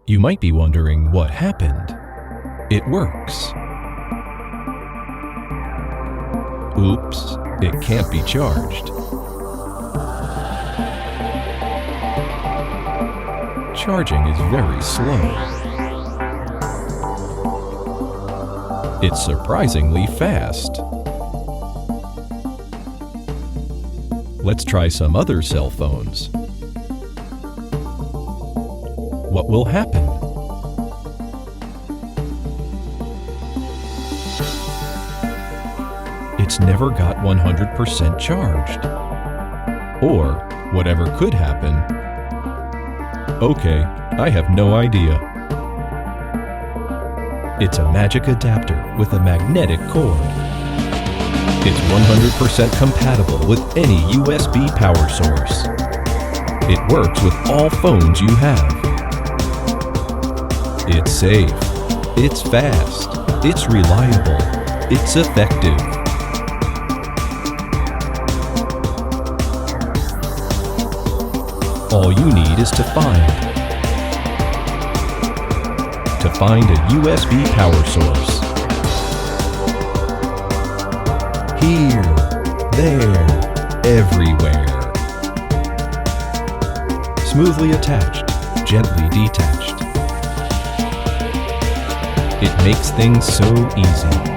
You might be wondering what happened. It works. Oops, it can't be charged. Charging is very slow. It's surprisingly fast. Let's try some other cell phones. What will happen? It's never got 100% charged. Or whatever could happen. Okay, I have no idea. It's a magic adapter with a magnetic cord. It's 100% compatible with any USB power source. It works with all phones you have. It's safe. It's fast. It's reliable. It's effective. All you need is to find a USB power source. Here, there, everywhere. Smoothly attached, gently detached. It makes things so easy.